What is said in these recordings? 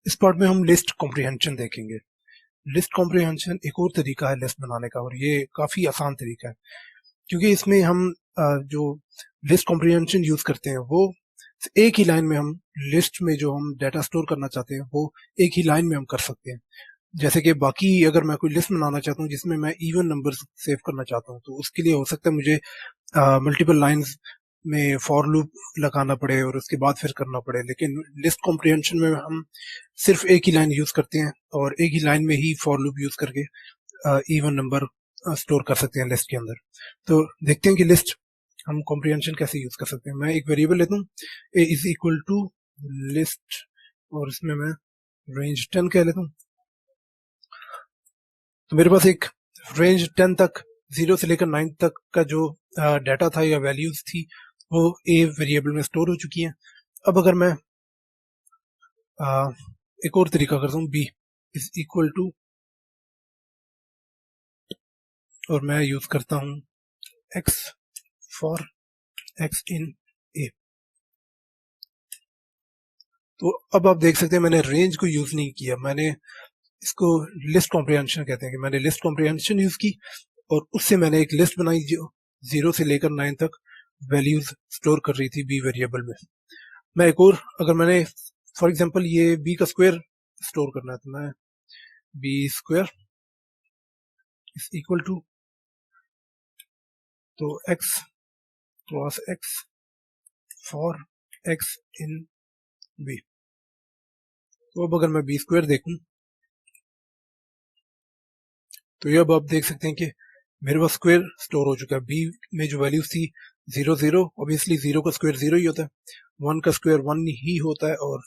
इस पार्ट में हम लिस्ट कॉम्प्रिहेंशन देखेंगे। लिस्ट कॉम्प्रिहेंशन एक और तरीका है लिस्ट बनाने का, और ये काफ़ी आसान तरीका है क्योंकि इसमें हम जो लिस्ट कॉम्प्रिहेंशन यूज़ करते हैं वो एक ही लाइन में हम लिस्ट में जो हम डाटा स्टोर करना चाहते हैं वो एक ही लाइन में हम कर सकते हैं। जैसे कि बाकी अगर मैं कोई लिस्ट बनाना चाहता हूँ जिसमें मैं इवन नंबर सेव करना चाहता हूँ तो उसके लिए हो सकता है मुझे मल्टीपल लाइंस में फॉर लूप लगाना पड़े और उसके बाद फिर करना पड़े, लेकिन लिस्ट कॉम्प्रिहेंशन में हम सिर्फ एक ही लाइन यूज करते हैं और एक ही लाइन में ही फॉर लूप यूज करके इवन नंबर स्टोर कर सकते हैं लिस्ट के अंदर। तो देखते हैं कि लिस्ट हम कॉम्प्रिहेंशन कैसे यूज कर सकते हैं। मैं एक वेरिएबल लेता हूँ ए इज इक्वल टू लिस्ट और इसमें मैं रेंज 10 कह लेता हूँ। तो मेरे पास एक रेंज 10 तक 0 से लेकर 9 तक का जो डाटा था या वैल्यूज थी वो ए वेरिएबल में स्टोर हो चुकी हैं। अब अगर मैं एक और तरीका करता हूँ, बी इज इक्वल टू, और मैं यूज करता हूँ एक्स फॉर एक्स इन ए। तो अब आप देख सकते हैं मैंने रेंज को यूज नहीं किया, मैंने इसको लिस्ट कॉम्प्रिहेंशन कहते हैं कि मैंने लिस्ट कॉम्प्रिहेंशन यूज की और उससे मैंने एक लिस्ट बनाई जो 0 से लेकर 9 तक वैल्यूज स्टोर कर रही थी बी वेरिएबल में। मैं एक और, अगर मैंने फॉर एग्जांपल ये बी का स्क्वायर स्टोर करना है तो मैं B square is equal to, तो X cross X for X in B. तो अब अगर मैं बी स्क्वायर देखूं तो ये अब आप देख सकते हैं कि मेरे पास स्क्वायर स्टोर हो चुका है। बी में जो वैल्यूज थी 0 0, ऑब्वियसली 0 का स्क्वायर 0 ही होता है, 1 का स्क्वायर 1 ही होता है, और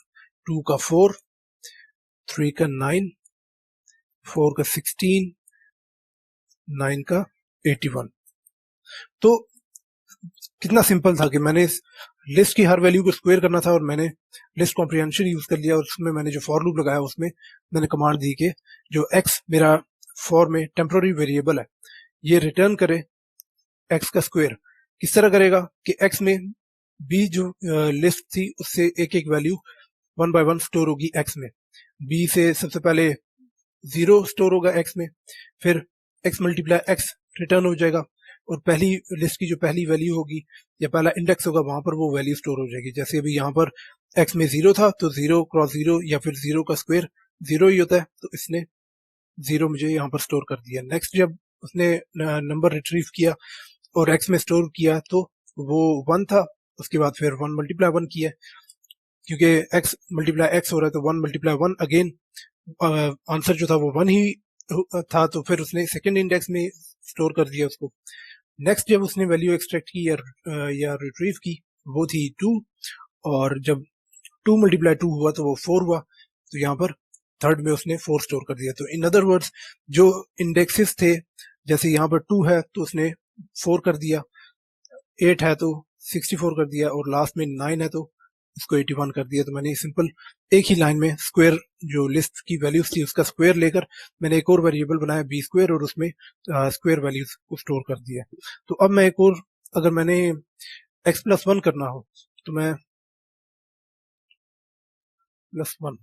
2 का 4, 3 का 9, 4 का 16, 9 का 81। तो कितना सिंपल था कि मैंने इस लिस्ट की हर वैल्यू को स्क्वायर करना था और मैंने लिस्ट कॉम्प्रिहेंशन यूज कर लिया और उसमें मैंने जो फॉर लूप लगाया उसमें मैंने कमांड दी कि जो एक्स मेरा फॉर में टेम्पोररी वेरिएबल है ये रिटर्न करे एक्स का स्क्वायर। किस तरह करेगा कि एक्स में बी जो लिस्ट थी उससे एक एक वैल्यू 1 बाय 1 स्टोर होगी एक्स में। बी से सबसे पहले 0 स्टोर होगा एक्स में, फिर एक्स मल्टीप्लाई एक्स रिटर्न हो जाएगा और पहली लिस्ट की जो पहली वैल्यू होगी या पहला इंडेक्स होगा वहां पर वो वैल्यू स्टोर हो जाएगी। जैसे अभी यहाँ पर एक्स में 0 था तो 0 क्रॉस 0 या फिर 0 का स्क्वायर 0 ही होता है, तो इसने 0 मुझे यहाँ पर स्टोर कर दिया। नेक्स्ट जब उसने नंबर रिट्रीव किया और एक्स में स्टोर किया तो वो 1 था, उसके बाद फिर 1 मल्टीप्लाई 1 किया, क्योंकि एक्स मल्टीप्लाई एक्स हो रहा है तो 1 मल्टीप्लाई 1 अगेन आंसर जो था वो 1 ही था, तो फिर उसने सेकेंड इंडेक्स में स्टोर कर दिया उसको। नेक्स्ट जब उसने वैल्यू एक्सट्रैक्ट की या रिट्रीव की वो थी 2, और जब 2 मल्टीप्लाई 2 हुआ तो वो 4 हुआ, तो यहाँ पर थर्ड में उसने 4 स्टोर कर दिया। तो इन अदर वर्ड्स जो इंडेक्सेस थे, जैसे यहाँ पर 2 है तो उसने 4 कर दिया, 8 है तो 64 कर दिया, और लास्ट में 9 है तो इसको 81 कर दिया। तो मैंने सिंपल एक ही लाइन में स्क्वायर जो लिस्ट की वैल्यूज थी उसका स्क्वायर लेकर मैंने एक और वेरिएबल बनाया बी स्क्वायर और उसमें स्क्वायर वैल्यूज को स्टोर कर दिया। तो अब मैं एक और, अगर मैंने x प्लस 1 करना हो तो मैं प्लस 1,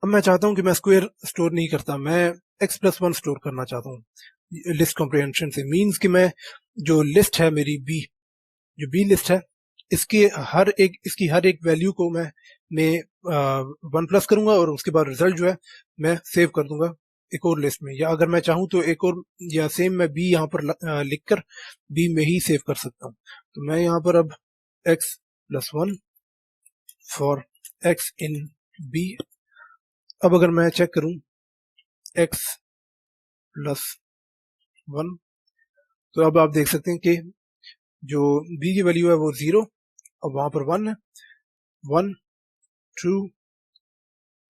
अब मैं चाहता हूं कि मैं स्क्वायर स्टोर नहीं करता, मैं x प्लस 1 स्टोर करना चाहता हूँ लिस्ट कॉम्प्रिहेंशन से। मीन्स कि मैं जो लिस्ट है मेरी बी, जो बी लिस्ट है इसकी हर एक वैल्यू को मैं 1 प्लस करूंगा और उसके बाद रिजल्ट जो है मैं सेव कर दूंगा एक और लिस्ट में, या अगर मैं चाहूं तो एक और या सेम मैं बी यहाँ पर लिखकर बी में ही सेव कर सकता हूँ। तो मैं यहाँ पर अब x plus 1 for x in B, अब अगर मैं चेक करूं x प्लस 1 तो अब आप देख सकते हैं कि जो b की वैल्यू है वो 0, अब वहां पर 1 है, 1 2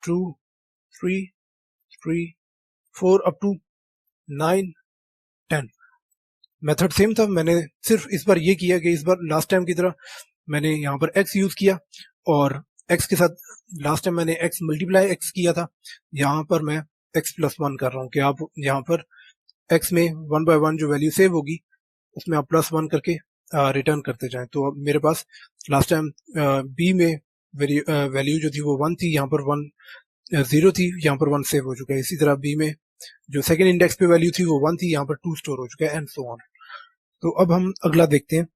2 3 3 4 अप टू 9 10। मेथड सेम था, मैंने सिर्फ इस बार ये किया कि इस बार लास्ट टाइम की तरह मैंने यहाँ पर x यूज किया और x के साथ लास्ट टाइम मैंने x मल्टीप्लाई x किया था, यहाँ पर मैं x प्लस 1 कर रहा हूँ कि आप यहाँ पर x में 1 बाय 1 जो वैल्यू सेव होगी उसमें आप प्लस 1 करके रिटर्न करते जाएं। तो अब मेरे पास लास्ट टाइम b में वैल्यू जो थी वो 1 थी, यहाँ पर 1 0 थी, यहाँ पर 1 सेव हो चुका है। इसी तरह बी में जो सेकंड इंडेक्स पे वैल्यू थी वो 1 थी, यहाँ पर 2 स्टोर हो चुका है, एंड सो ऑन। तो अब हम अगला देखते हैं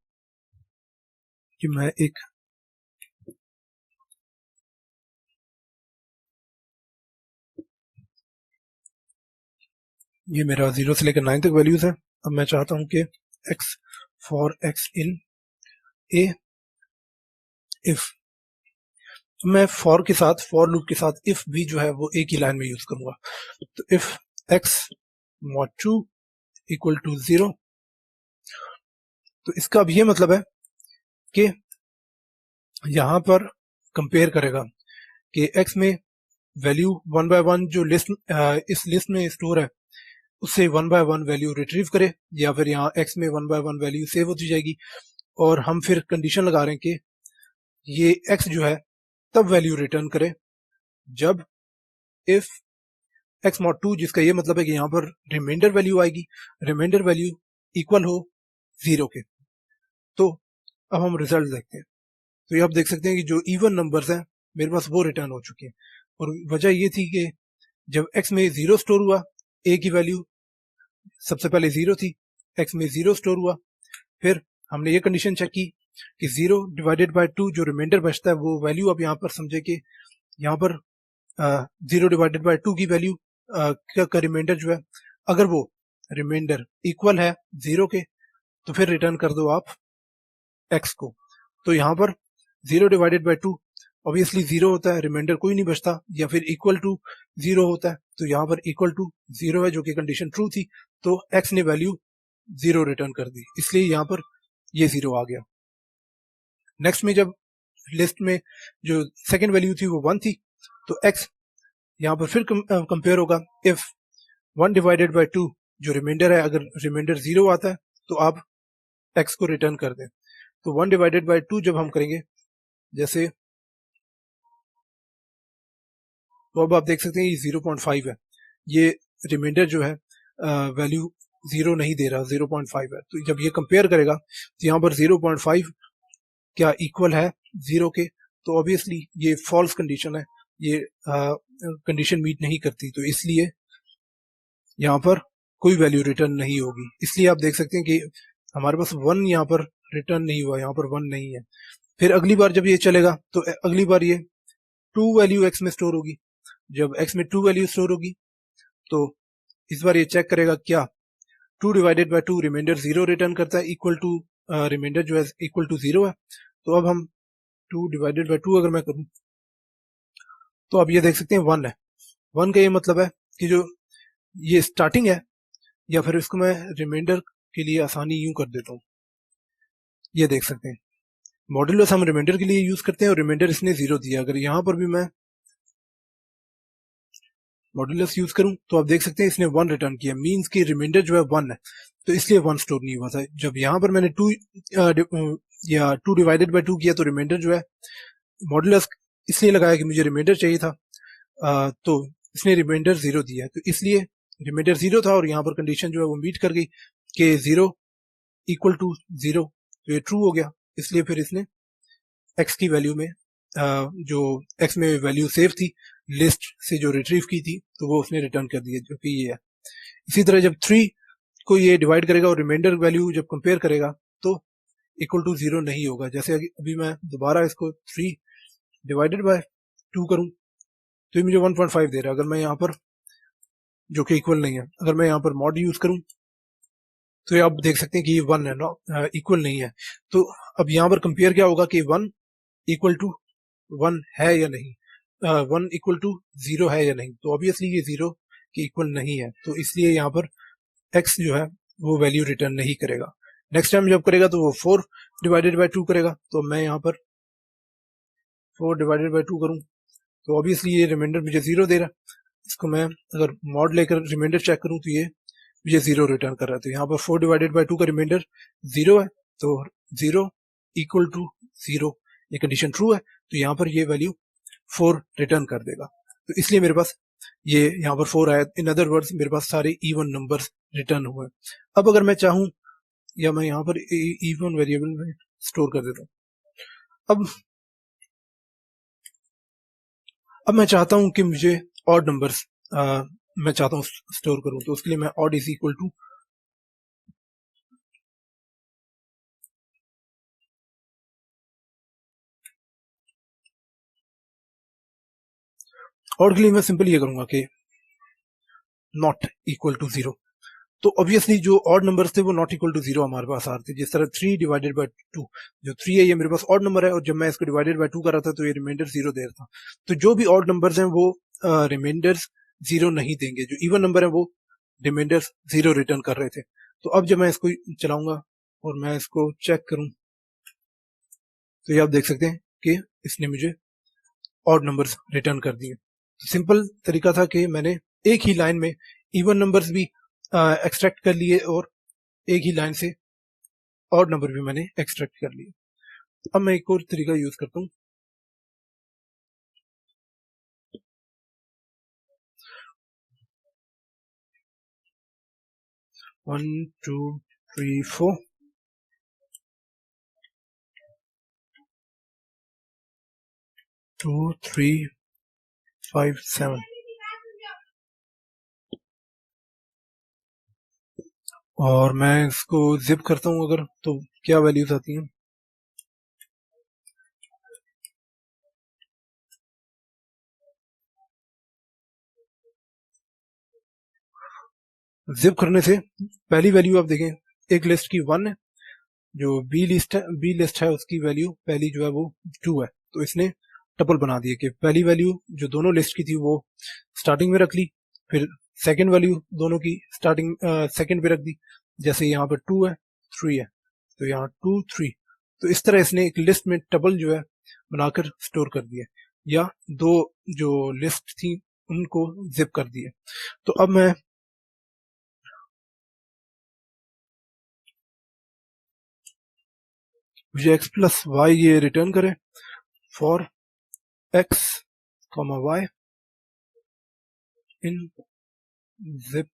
कि मैं एक ये मेरा 0 से लेकर 9 तक वैल्यूज है। अब मैं चाहता हूं कि x for x in a if, मैं फॉर के साथ, फॉर लूप के साथ इफ भी जो है वो एक ही लाइन में यूज करूंगा। तो if x mod 2 equal to 0, तो इसका अब ये मतलब है कि यहां पर कंपेयर करेगा कि x में वैल्यू 1 बाय 1 जो लिस्ट इस लिस्ट में स्टोर है उससे 1 बाय 1 वैल्यू रिट्रीव करे, या फिर यहाँ x में 1 बाय 1 वैल्यू सेव होती जाएगी। और हम फिर कंडीशन लगा रहे हैं कि ये x जो है तब वैल्यू रिटर्न करे जब इफ x mod 2, जिसका ये मतलब है कि यहाँ पर रिमाइंडर वैल्यू आएगी, रिमाइंडर वैल्यू इक्वल हो 0 के। तो अब हम रिजल्ट देखते हैं। तो ये आप देख सकते हैं कि जो इवन नंबर्स हैं मेरे पास वो रिटर्न हो चुके हैं। और वजह ये थी कि जब x में 0 स्टोर हुआ, a की वैल्यू सबसे पहले 0 थी, x में 0 स्टोर हुआ, फिर हमने ये कंडीशन चेक की कि 0 डिवाइडेड बाय 2 जो रिमाइंडर बचता है वो वैल्यू आप यहाँ पर समझे कि यहाँ पर 0 डिवाइडेड बाय 2 की वैल्यू का रिमाइंडर जो है अगर वो रिमाइंडर इक्वल है 0 के तो फिर रिटर्न कर दो आप x को। तो यहाँ पर 0 डिवाइडेड बाय 2 ऑब्वियसली 0 होता है, रिमाइंडर कोई नहीं बचता, या फिर इक्वल टू 0 होता है। तो यहाँ पर इक्वल टू 0 है जो कि कंडीशन ट्रू थी, तो x ने वैल्यू 0 रिटर्न कर दी, इसलिए यहाँ पर ये 0 आ गया। नेक्स्ट में जब लिस्ट में जो सेकंड वैल्यू थी वो 1 थी, तो x यहाँ पर फिर कंपेयर होगा। इफ 1 डिवाइडेड बाय 2 जो रिमाइंडर है, अगर रिमाइंडर 0 आता है तो आप x को रिटर्न कर दें। तो 1 डिवाइडेड बाय 2 जब हम करेंगे, जैसे तो अब आप देख सकते हैं ये 0.5 है, ये रिमाइंडर जो है वैल्यू 0 नहीं दे रहा, 0.5 है। तो जब ये कंपेयर करेगा तो यहाँ पर 0.5 क्या इक्वल है 0 के, तो ऑब्वियसली ये फॉल्स कंडीशन है, ये कंडीशन मीट नहीं करती, तो इसलिए यहाँ पर कोई वैल्यू रिटर्न नहीं होगी। इसलिए आप देख सकते हैं कि हमारे पास 1 यहाँ पर रिटर्न नहीं हुआ, यहाँ पर 1 नहीं है। फिर अगली बार जब ये चलेगा तो अगली बार ये 2 वैल्यू x में स्टोर होगी। जब x में 2 वैल्यू स्टोर होगी तो इस बार ये चेक करेगा क्या 2 डिवाइडेड बाय 2 रिमाइंडर 0 रिटर्न करता है, इक्वल टू रिमाइंडर जो है इक्वल टू 0 है। तो अब हम 2 डिवाइडेड बाय 2 अगर मैं करूं तो आप ये देख सकते हैं 1 है। 1 का ये मतलब है कि जो ये स्टार्टिंग है, या फिर इसको मैं रिमाइंडर के लिए आसानी यूं कर देता हूं, ये देख सकते हैं मॉड्यूलस हम रिमाइंडर के लिए यूज करते हैं और रिमाइंडर इसने 0 दिया। अगर यहां पर भी मैं मॉड्यूलस यूज करूं तो आप देख सकते हैं इसने 1 रिटर्न किया, मींस कि रिमाइंडर जो है 1 है, तो इसलिए 1 स्टोर नहीं हुआ था। जब यहां पर मैंने 2 डिवाइडेड बाय 2 किया तो रिमाइंडर जो है मॉड्यूलस इसलिए लगाया कि मुझे रिमाइंडर चाहिए था, तो इसने रिमाइंडर 0 दिया है, तो इसलिए रिमाइंडर 0 था और यहाँ पर कंडीशन जो है वो मीट कर गई कि 0 इक्वल टू 0, तो ये ट्रू हो गया। इसलिए फिर इसने x की वैल्यू में जो x में वैल्यू सेव थी लिस्ट से जो रिट्रीव की थी तो वो उसने रिटर्न कर दिया, जो कि ये है। इसी तरह जब 3 को ये डिवाइड करेगा और रिमाइंडर वैल्यू जब कंपेयर करेगा तो इक्वल टू 0 नहीं होगा। जैसे अभी मैं दोबारा इसको 3 डिवाइडेड बाय 2 करूं तो ये मुझे 1.5 दे रहा है, अगर मैं यहाँ पर जो कि इक्वल नहीं है। अगर मैं यहाँ पर मॉड यूज करूं तो ये आप देख सकते हैं कि ये 1 है, नो इक्वल नहीं है। तो अब यहाँ पर कंपेयर क्या होगा कि 1 इक्वल टू 1 है या नहीं, 1 इक्वल टू 0 है या नहीं, तो ऑब्वियसली ये 0 के इक्वल नहीं है, तो इसलिए यहाँ पर x जो है वो वैल्यू रिटर्न नहीं करेगा। नेक्स्ट टाइम जब करेगा तो वो 4 डिवाइडेड बाय 2 करेगा। तो मैं यहाँ पर 4 डिवाइडेड बाय 2 करूं तो ऑब्वियसली ये रिमाइंडर मुझे 0 दे रहा है। इसको मैं अगर मॉड लेकर रिमाइंडर चेक करूं तो ये मुझे 0 रिटर्न कर रहा है। तो यहाँ पर 4 डिवाइडेड बाय 2 का रिमाइंडर 0 है, तो 0 इक्वल टू 0 ये कंडीशन ट्रू है, तो यहाँ पर ये वैल्यू 4 रिटर्न कर देगा। तो इसलिए मेरे पास ये यहाँ पर 4 आया। इन अदर वर्ड्स मेरे पास सारे इवन नंबर्स रिटर्न हुए। अब अगर मैं चाहूं, या मैं यहाँ पर इवन वेरिएबल में स्टोर कर देता हूँ। अब अब मैं चाहता हूं कि मुझे ऑड नंबर्स मैं चाहता हूं स्टोर करूं, तो उसके लिए मैं odd is equal to odd के लिए मैं सिंपल ये करूंगा कि नॉट इक्वल टू जीरो। तो ऑब्वियसली जो ऑड नंबर्स थे वो नॉट इक्वल टू जीरो हमारे पास आ रहे थे। जिस तरह 3 डिवाइडेड बाय 2, जो 3 है ये मेरे पास ऑड नंबर है, और जब मैं इसको डिवाइडेड बाय 2 कर रहा था तो ये रिमाइंडर जीरो दे रहा था। तो जो भी ऑड नंबर्स हैं वो रिमाइंडर्स जीरो नहीं देंगे, जो इवन नंबर है वो रिमाइंडर्स जीरो रिटर्न कर रहे थे। तो अब जब मैं इसको चलाऊंगा और मैं इसको चेक करूं, तो ये आप देख सकते हैं कि इसने मुझे ऑड नंबर्स रिटर्न कर दिए। तो सिंपल तरीका था कि मैंने एक ही लाइन में इवन नंबर्स भी एक्सट्रैक्ट कर लिए और एक ही लाइन से ऑड नंबर भी मैंने एक्सट्रैक्ट कर लिए। अब मैं एक और तरीका यूज करता हूँ। 1 2 3 4 2 3 5 7, और मैं इसको जिप करता हूँ अगर, तो क्या वैल्यूज आती हैं। जिप करने से पहली वैल्यू आप देखें, एक लिस्ट की 1 है, जो बी लिस्ट है उसकी वैल्यू पहली जो है वो 2 है। तो इसने टपल बना दिए कि पहली वैल्यू जो दोनों लिस्ट की थी वो स्टार्टिंग में रख ली, फिर सेकंड वैल्यू दोनों की स्टार्टिंग सेकंड पे रख दी। जैसे यहाँ पर 2 है 3 है, तो यहाँ 2 3। तो इस तरह इसने एक लिस्ट में टपल जो है बनाकर स्टोर कर दिया, या दो जो लिस्ट थी उनको जिप कर दिया। तो अब मैं मुझे x प्लस वाई ये रिटर्न करे for x comma Y in zip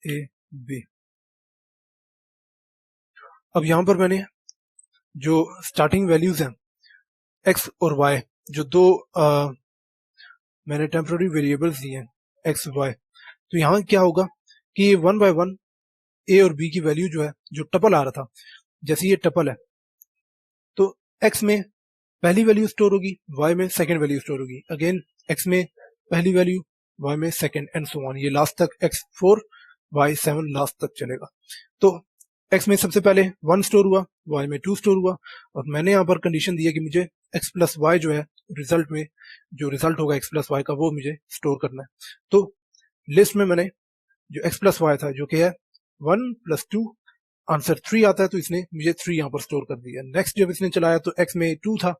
A B. अब यहां पर मैंने जो स्टार्टिंग वैल्यूज हैं x और y, जो दो मैंने टेम्पररी वेरिएबल्स दिए हैं x y, तो यहाँ क्या होगा कि 1 बाय 1 a और b की वैल्यू जो है, जो टपल आ रहा था, जैसे ये टपल है तो x में पहली वैल्यू स्टोर होगी, y में सेकंड वैल्यू स्टोर होगी, अगेन x में पहली वैल्यू, y में सेकंड, एंड सो ऑन, ये लास्ट तक x4 y7 लास्ट तक चलेगा। तो x में सबसे पहले 1 स्टोर हुआ, y में 2 स्टोर हुआ, और मैंने यहाँ पर कंडीशन दी है कि मुझे x प्लस वाई जो है रिजल्ट में जो रिजल्ट होगा x प्लस वाई का वो मुझे स्टोर करना है। तो लिस्ट में मैंने जो x प्लस वाई था जो कि है 1 प्लस 2, आंसर 3 आता है, तो इसने मुझे 3 यहाँ पर स्टोर कर दिया। नेक्स्ट जब इसने चलाया तो x में 2 था,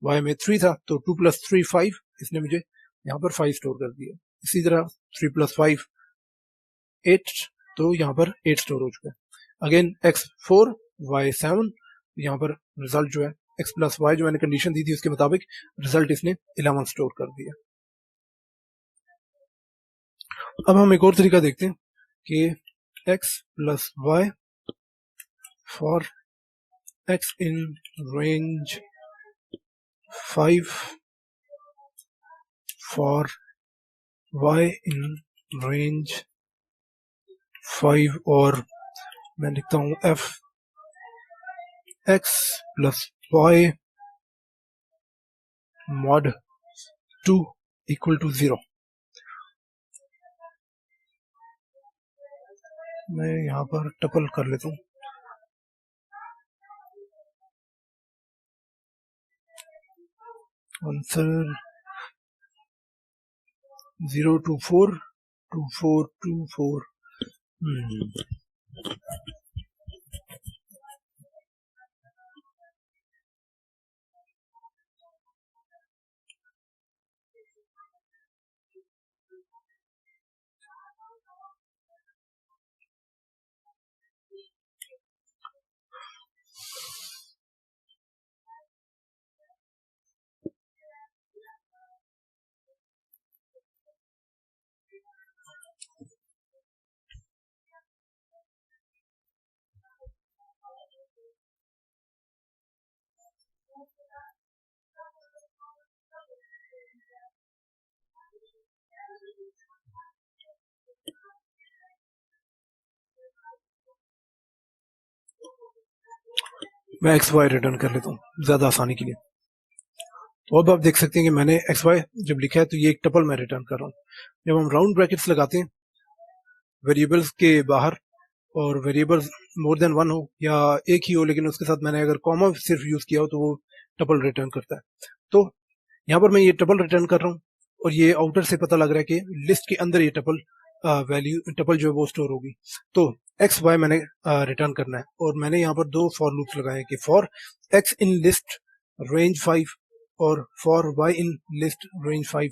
y में 3 था, तो 2 प्लस 3 5, इसने मुझे यहाँ पर 5 स्टोर कर दिया। इसी तरह 3 प्लस 5 8, तो यहाँ पर 8 स्टोर हो चुका है। अगेन x4 y7, यहाँ पर रिजल्ट जो है x प्लस वाई जो मैंने कंडीशन दी थी उसके मुताबिक रिजल्ट इसने 11 स्टोर कर दिया। अब हम एक और तरीका देखते हैं कि x plus Y for x in range 5 for y in range 5, और मैं लिखता हूं f x plus y mod 2 equal to 0। मैं यहाँ पर टपल कर लेता हूँ, आंसर 0 2 4 2 4 2 4। मैं एक्स वाई रिटर्न कर लेता हूँ ज़्यादा आसानी के लिए। तो अब आप देख सकते हैं कि मैंने एक्स वाई जब लिखा है तो ये एक टपल मैं रिटर्न कर रहा हूँ। जब हम राउंड ब्रैकेट्स लगाते हैं वेरिएबल्स के बाहर और वेरिएबल्स मोर देन वन हो या एक ही हो, लेकिन उसके साथ मैंने अगर कॉमा सिर्फ यूज किया हो तो वो टपल रिटर्न करता है। तो यहाँ पर मैं ये टपल रिटर्न कर रहा हूँ और ये आउटर से पता लग रहा है कि लिस्ट के अंदर ये टपल वैल्यू टपल जो है वो स्टोर होगी। तो एक्स वाई मैंने रिटर्न करना है और मैंने यहाँ पर दो फॉर लूप्स लगाए हैं कि for X in list range 5 और for Y in list range 5।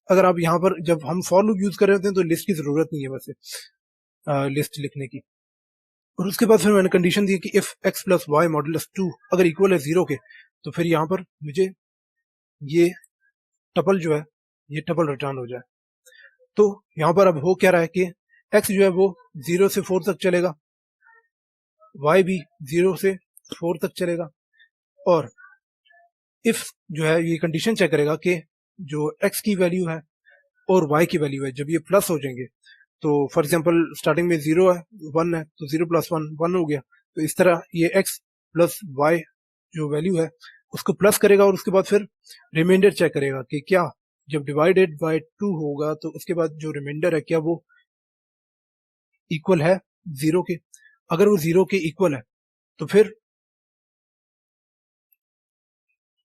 अगर आप यहाँ पर जब हम फॉर लूप यूज कर रहे होते हैं तो लिस्ट की जरूरत नहीं है वैसे लिस्ट लिखने की। और उसके बाद फिर मैंने कंडीशन दी कि if X plus Y modulus 2 अगर इक्वल है 0 के, तो फिर यहाँ पर मुझे ये टपल जो है ये टपल रिटर्न हो जाए। तो यहाँ पर अब हो क्या रहा है कि x जो है वो 0 से 4 तक चलेगा, y भी 0 से 4 तक चलेगा, और इफ जो है ये कंडीशन चेक करेगा कि जो x की वैल्यू है और y की वैल्यू है जब ये प्लस हो जाएंगे, तो फॉर एग्जांपल स्टार्टिंग में 0 है 1 है तो 0 प्लस 1 1 हो गया, तो इस तरह ये x प्लस y जो वैल्यू है उसको प्लस करेगा और उसके बाद फिर रिमाइंडर चेक करेगा कि क्या जब डिवाइडेड बाय 2 होगा तो उसके बाद जो रिमाइंडर है क्या वो इक्वल है 0 के। अगर वो 0 के इक्वल है तो फिर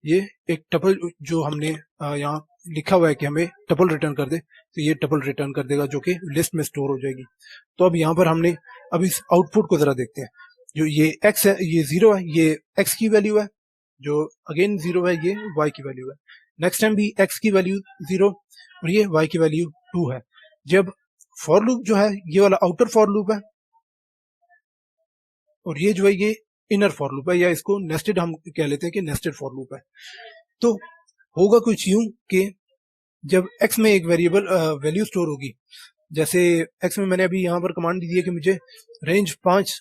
ये एक टपल जो हमने यहाँ लिखा हुआ है कि हमें टपल रिटर्न कर दे, तो ये टपल रिटर्न कर देगा जो कि लिस्ट में स्टोर हो जाएगी। तो अब यहाँ पर हमने अब इस आउटपुट को जरा देखते हैं। जो ये x है ये 0 है, ये x की वैल्यू है, जो अगेन 0 है ये y की वैल्यू है। नेक्स्ट टाइम भी x की वैल्यू 0 और ये y की वैल्यू 2 है। जब फॉर लूप जो है ये वाला आउटर फॉर लूप है और ये जो है ये इनर फॉर लूप है, या इसको नेस्टेड हम कह लेते हैं कि नेस्टेड फॉर लूप है। तो होगा कुछ यूं कि जब x में एक वेरिएबल वैल्यू स्टोर होगी, जैसे x में मैंने अभी यहाँ पर कमांड दी है कि मुझे रेंज 5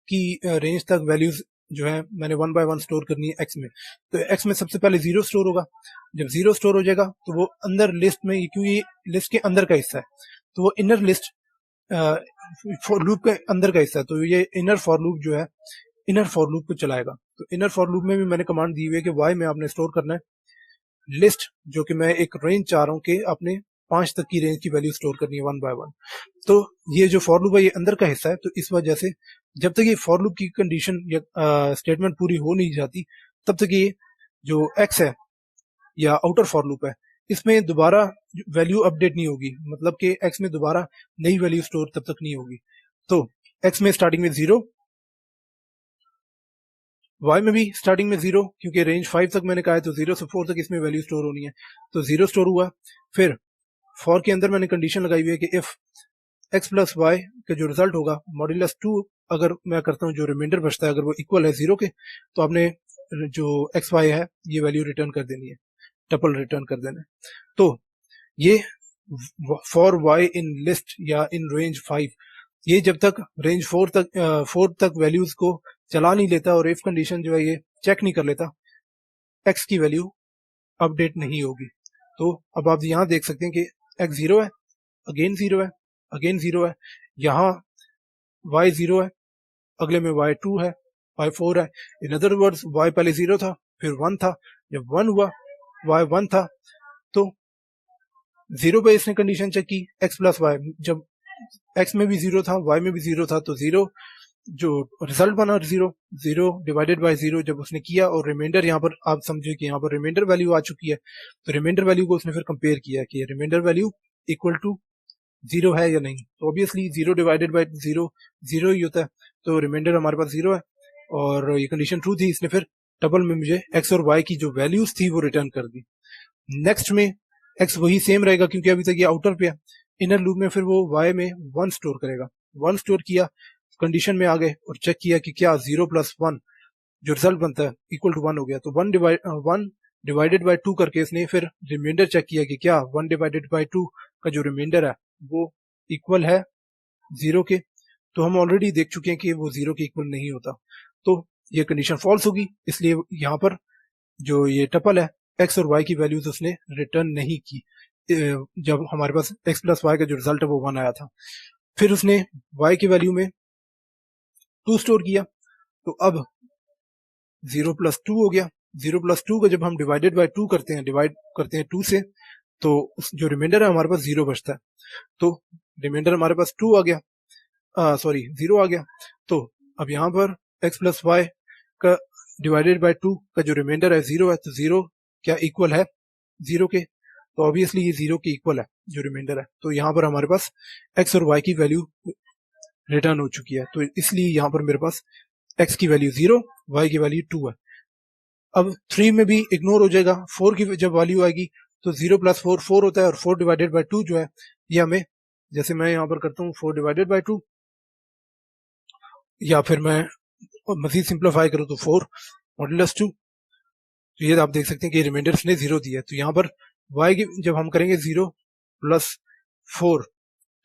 की रेंज तक वैल्यूज जो है मैंने 1 बाय 1 स्टोर करनी है x में। तो x में सबसे पहले 0 स्टोर होगा, जब 0 स्टोर हो जाएगा तो वो अंदर लिस्ट में, क्योंकि लिस्ट के अंदर का हिस्सा है तो वो इनर लिस्ट फॉर लूप के अंदर का हिस्सा है, तो ये इनर फॉर लूप जो है इनर फॉर लूप को चलाएगा। तो इनर फॉर लूप में भी मैंने कमांड दी हुई है कि y में आपने स्टोर करना है लिस्ट, जो कि मैं एक रेंज चाह रहा हूँ कि आपने 5 तक की रेंज की वैल्यू स्टोर करनी है 1 बाय 1। तो ये जो फॉर लूप है ये अंदर का हिस्सा है, तो इस वजह से जब तक ये फॉर लूप की कंडीशन या स्टेटमेंट पूरी हो नहीं जाती तब तक ये जो x है या आउटर फॉर लूप है इसमें दोबारा वैल्यू अपडेट नहीं होगी, मतलब कि x में दोबारा नई वैल्यू स्टोर तब तक नहीं होगी। तो x में स्टार्टिंग में 0, y में भी स्टार्टिंग में 0, क्योंकि रेंज 5 तक मैंने कहा है तो 0 से 4 तक इसमें वैल्यू स्टोर होनी है, तो 0 स्टोर हुआ। फिर फॉर के अंदर मैंने कंडीशन लगाई हुई है कि इफ x प्लस वाई का जो रिजल्ट होगा मॉड्यूलस 2 अगर मैं करता हूँ जो रिमाइंडर बचता है अगर वो इक्वल है 0 के, तो आपने जो एक्स वाई है ये वैल्यू रिटर्न कर देनी है, टपल रिटर्न कर देना है। तो ये फॉर वाई इन लिस्ट या इन रेंज 5 ये जब तक रेंज 4 तक वैल्यूज को चला नहीं लेता और इफ कंडीशन जो है ये चेक नहीं कर लेता, एक्स की वैल्यू अपडेट नहीं होगी। तो अब आप यहाँ देख सकते हैं कि एक्स 0 है, अगेन 0 है, अगेन 0 है, यहाँ y 0 है, अगले में y 2 है, y 4 है। इन अदर वर्ड्स y पहले 0 था फिर 1 था, जब 1 हुआ y 1 था, तो 0 पे इसने कंडीशन चेक की x प्लस वाई, जब x में भी 0 था y में भी 0 था तो 0 जो रिजल्ट बना 0 0 डिवाइडेड बाय 0 जब उसने किया, और रिमाइंडर यहाँ पर आप समझे कि यहाँ पर रिमाइंडर वैल्यू आ चुकी है, तो रिमाइंडर वैल्यू को उसने फिर कंपेयर किया कि रिमाइंडर वैल्यू इक्वल टू 0 है या नहीं, तो ऑब्वियसली 0 डिवाइडेड बाय 0 0 ही होता है, तो रिमाइंडर हमारे पास 0 है और ये कंडीशन ट्रू थी, इसने फिर डबल में मुझे x और y की जो वैल्यूज थी वो रिटर्न कर दी। नेक्स्ट में x वही सेम रहेगा क्योंकि अभी तक ये आउटर पे है, इनर लूप में फिर वो y में 1 स्टोर करेगा, 1 स्टोर किया, कंडीशन में आ गए और चेक किया कि क्या 0 प्लस 1 जो रिजल्ट बनता है इक्वल टू 1 हो गया, तो 1 डिवाइडेड बाय 2 करके इसने फिर रिमाइंडर चेक किया कि क्या 1 डिवाइडेड बाय 2 का जो रिमाइंडर है वो इक्वल है 0 के, तो हम ऑलरेडी देख चुके हैं कि वो 0 के इक्वल नहीं होता, तो ये कंडीशन फॉल्स होगी, इसलिए यहाँ पर जो ये टपल है x और y की वैल्यूज उसने रिटर्न नहीं की जब हमारे पास x प्लस वाई का जो रिजल्ट है वो 1 आया था। फिर उसने y की वैल्यू में 2 स्टोर किया, तो अब 0 प्लस 2 हो गया। 0 प्लस 2 को जब हम डिवाइड करते हैं 2 से, तो जो रिमाइंडर है हमारे पास 0 बचता है। तो रिमाइंडर हमारे पास 2 आ गया, सॉरी 0 आ गया। तो अब यहाँ पर x प्लस वाई का डिवाइडेड बाय 2 का जो रिमाइंडर है 0 है, तो 0 क्या इक्वल है 0 के, तो ऑब्वियसली ये 0 के इक्वल है जो रिमाइंडर है। तो यहाँ पर हमारे पास x और y की वैल्यू रिटर्न हो चुकी है। तो इसलिए यहाँ पर मेरे पास x की वैल्यू 0, y की वैल्यू 2 है। अब 3 में भी इग्नोर हो जाएगा, 4 की जब वैल्यू आएगी तो 0 प्लस 4 4 होता है, और 4 डिवाइडेड बाय 2 जो है ये हमें, जैसे मैं यहाँ पर करता हूँ 4 डिवाइडेड बाय 2, या फिर मैं मजीद सिंप्लीफाई करूँ तो 4 मॉड्यूलस 2। तो ये आप देख सकते हैं कि रिमाइंडर्स ने 0 दिया है। तो यहाँ पर y की जब हम करेंगे 0 प्लस 4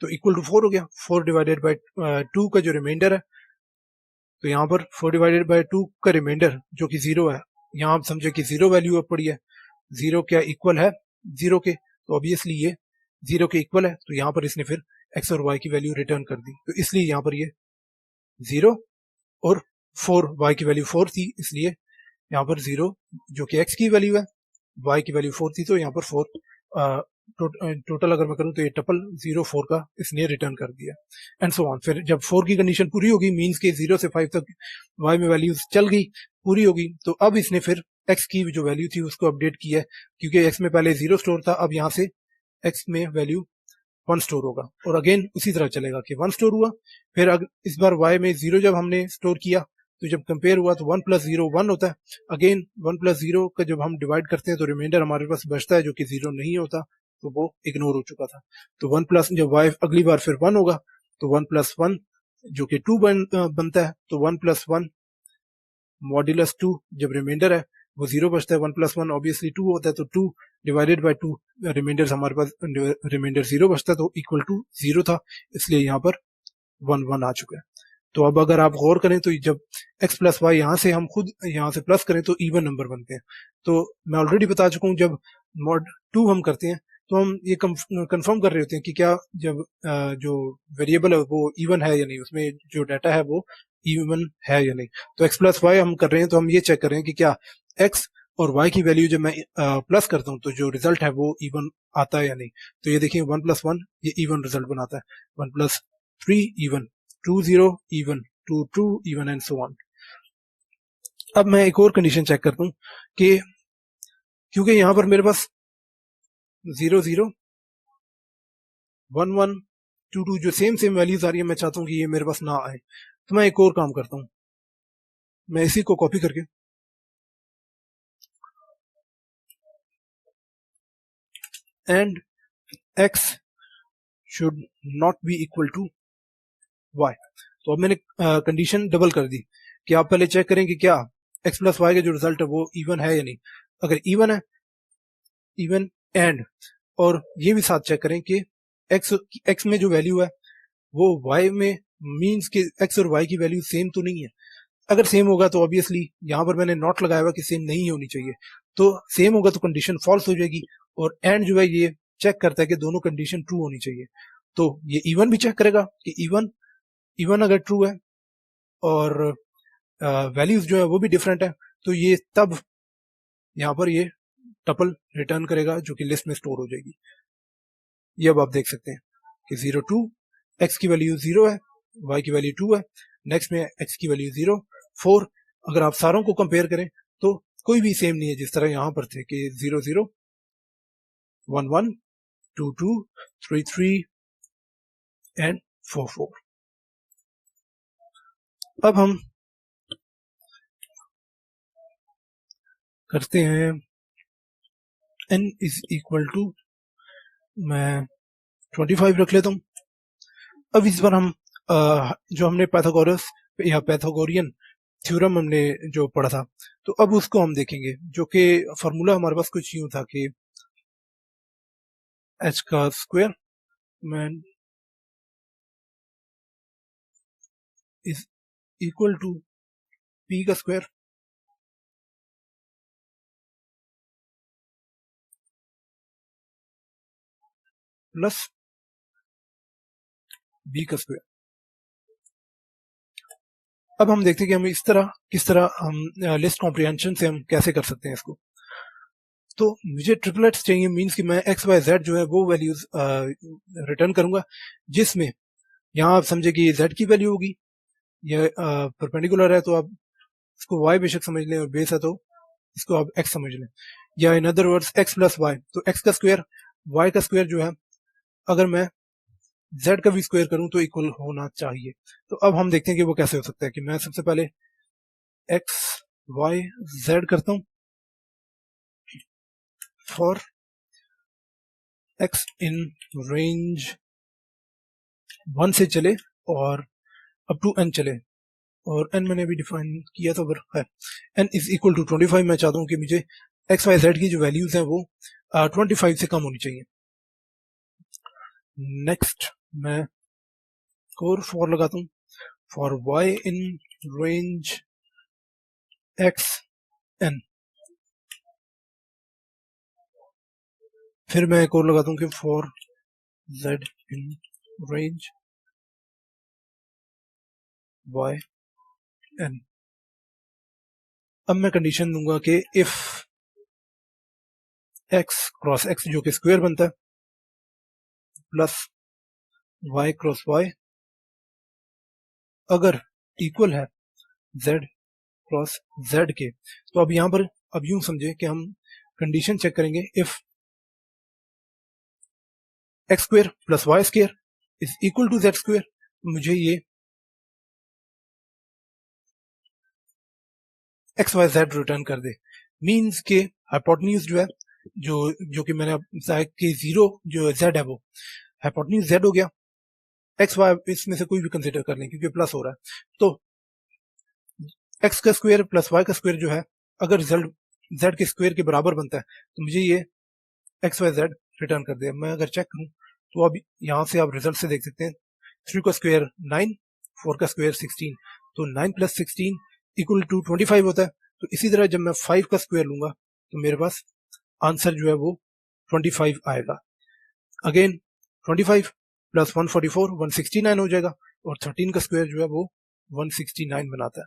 तो इक्वल टू 4 हो गया। 4 डिवाइडेड बाय 2 का जो रिमाइंडर है, तो यहाँ पर 4 डिवाइडेड बाय 2 का रिमाइंडर जो कि 0 है, यहाँ आप समझे कि 0 वैल्यू अब पड़ी है। 0 क्या इक्वल है 0 के, तो ऑब्वियसली ये 0 के इक्वल है। तो यहाँ पर इसने फिर x और y की वैल्यू रिटर्न कर दी। तो इसलिए यहाँ पर ये 0 और 4, y की वैल्यू 4 थी, इसलिए यहाँ पर 0 जो कि x की वैल्यू है, y की वैल्यू 4 थी, तो यहाँ पर 4 टोटल अगर मैं करूँ तो ये टपल 0 4 का इसने रिटर्न कर दिया, एंड सो ऑन। फिर जब 4 की कंडीशन पूरी होगी, मीन्स के 0 से 5 तक y में वैल्यूज चल गई, पूरी होगी, तो अब इसने फिर x की जो वैल्यू थी उसको अपडेट किया है, क्योंकि x में पहले 0 स्टोर था, अब यहाँ से x में वैल्यू 1 स्टोर होगा, और अगेन उसी तरह चलेगा कि 1 स्टोर हुआ। फिर इस बार y में 0 जब हमने स्टोर किया, तो जब कंपेयर हुआ तो 1 प्लस 0 1 होता है। अगेन 1 प्लस 0 का जब हम डिवाइड करते हैं तो रिमाइंडर हमारे पास बचता है जो कि 0 नहीं होता, तो वो इग्नोर हो चुका था। तो 1 प्लस जब y अगली बार फिर 1 होगा, तो 1 प्लस 1 जो कि 2 बनता है, तो 1 प्लस 1 मॉड्यूलस 2 जब रिमाइंडर है वो 0 बचता है। 1 प्लस 1 ऑब्वियसली 2 होता है, तो 2 डिवाइडेड बाय 2 रिमाइंडर हमारे पास रिमाइंडर 0 बचता है, तो इक्वल टू 0 था, इसलिए यहाँ पर 1 1 आ चुका है। तो अब अगर आप गौर करें तो जब x प्लस वाई यहाँ से हम खुद यहाँ से प्लस करें तो इवन नंबर बनते हैं। तो मैं ऑलरेडी बता चुका हूँ, जब मॉड 2 हम करते हैं तो हम ये कंफर्म कर रहे होते हैं कि क्या जब जो वेरिएबल है वो इवन है या नहीं, उसमें जो डाटा है वो इवन है या नहीं। तो x प्लस वाई हम कर रहे हैं तो हम ये चेक कर रहे हैं कि क्या x और y की वैल्यू जब मैं प्लस करता हूँ तो जो रिजल्ट है वो इवन आता है या नहीं। तो ये देखिए 1 प्लस 1 ये इवन रिजल्ट बनाता है, 1 plus 3 even, 2 0 even, 2 2 even, and so on. अब मैं एक और कंडीशन चेक करता हूँ कि क्योंकि यहाँ पर मेरे पास 0 0 1 1 2 2 जो सेम वैल्यूज आ रही है, मैं चाहता हूँ कि ये मेरे पास ना आए। तो मैं एक और काम करता हूँ, मैं इसी को कॉपी करके and x should not be equal to y। तो अब मैंने कंडीशन डबल कर दी कि आप पहले चेक करें कि क्या x प्लस वाई का जो रिजल्ट है वो इवन है या नहीं। अगर इवन है, इवन एंड, और ये भी साथ चेक करें कि x में जो वैल्यू है वो y में, मीन्स के x और y की वैल्यू सेम तो नहीं है। अगर सेम होगा तो ऑब्वियसली यहाँ पर मैंने नॉट लगाया हुआ कि सेम नहीं होनी चाहिए, तो सेम होगा तो कंडीशन फॉल्स हो जाएगी। और एंड जो है ये चेक करता है कि दोनों कंडीशन ट्रू होनी चाहिए। तो ये इवन भी चेक करेगा कि इवन इवन अगर ट्रू है और वैल्यूज जो है वो भी डिफरेंट है, तो ये तब यहाँ पर ये टपल रिटर्न करेगा जो कि लिस्ट में स्टोर हो जाएगी। ये अब आप देख सकते हैं कि 0 2 x की वैल्यू 0 है, y की वैल्यू 2 है, नेक्स्ट में x की वैल्यू 0 4। अगर आप सारों को कंपेयर करें तो कोई भी सेम नहीं है, जिस तरह यहाँ पर थे कि 0 0 1 1 2 2 3 3 एंड 4 4। अब हम करते हैं n इज इक्वल टू, मैं 25 रख लेता हूँ। अब इस बार हम जो हमने पैथागोरस या पैथागोरियन थ्योरम हमने जो पढ़ा था, तो अब उसको हम देखेंगे, जो कि फॉर्मूला हमारे पास कुछ यूं था कि h का स्क्वायर मैन इज इक्वल टू p का स्क्वायर प्लस b का स्क्वायर। अब हम देखते हैं कि हम किस तरह हम लिस्ट कॉम्प्रिहेंशन से हम कैसे कर सकते हैं इसको। तो मुझे ट्रिपलेट्स चाहिए, मींस कि मैं एक्स वाई जेड जो है वो वैल्यूज रिटर्न करूंगा, जिसमें यहाँ आप समझे कि जेड की वैल्यू होगी, ये परपेंडिकुलर है तो आप इसको वाई बेशक समझ लें और बेस है तो इसको आप एक्स समझ लें, या in other words X plus Y. तो एक्स का स्क्वायर वाई का स्क्वायर जो है अगर मैं जेड का भी स्क्वायर करूं तो इक्वल होना चाहिए। तो अब हम देखते हैं कि वो कैसे हो सकता है। कि मैं सबसे पहले एक्स वाई जेड करता हूं फॉर एक्स इन रेंज 1 से चले और अप टू एन चले, और एन मैंने भी डिफाइन किया था पर है एन इज इक्वल टू 25। मैं चाहता हूं कि मुझे एक्स वाई जेड की जो वैल्यूज हैं वो 25 से कम होनी चाहिए। नेक्स्ट मैं और फॉर लगाता हूं for Y in range X N, फिर मैं एक और लगाता हूं कि for Z in range Y N. अब मैं कंडीशन दूंगा कि इफ एक्स क्रॉस एक्स जो कि स्क्वायर बनता है प्लस वाई क्रॉस वाई अगर इक्वल है जेड क्रॉस जेड के। तो अब यहां पर अब यूं समझे कि हम कंडीशन चेक करेंगे if X square plus Y square is equal to Z square, मुझे ये एक्स वाई जेड रिटर्न कर दे। मींस के हाइपोटेन्यूज जो है जो कि मैंने बताया कि जीरो जो जेड है वो हाइपोटेन्यूज जेड हो गया, एक्स वाई इसमें से कोई भी कंसिडर कर लें क्योंकि प्लस हो रहा है। तो एक्स का स्क्वायर प्लस वाई का स्क्वायर जो है अगर रिजल्ट जेड के स्क्वायर के बराबर बनता है तो मुझे ये एक्स वाई जेड रिटर्न कर दे। मैं अगर चेक करूं तो अब यहां से आप रिजल्ट से देख सकते हैं 3 का स्क्वायर 9, 4 का स्क्वायर 16, तो 9 प्लस 16 इक्वल टू 25 होता है। तो इसी तरह जब मैं 5 का स्क्वायर लूंगा तो मेरे पास आंसर जो है वो 25 आएगा। अगेन 25 प्लस 144 169 हो जाएगा, और 13 का स्क्वायर जो है वो 169 बनाता है।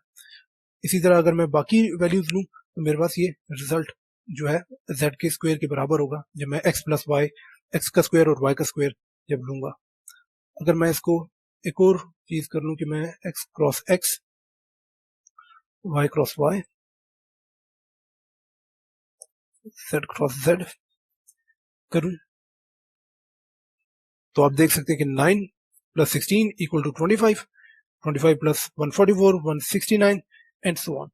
इसी तरह अगर मैं बाकी वैल्यूज लूं तो मेरे पास ये रिजल्ट जो है z के स्क्वायर के बराबर होगा जब मैं x प्लस वाई एक्स का स्क्वायर और y का स्क्वायर जब लूंगा। अगर मैं इसको एक और चीज कर लूं कि मैं x cross x y cross y z cross z करूं तो आप देख सकते हैं कि 9 प्लस 16 इक्वल टू 25, 25 प्लस 144 169 एंड सो ऑन।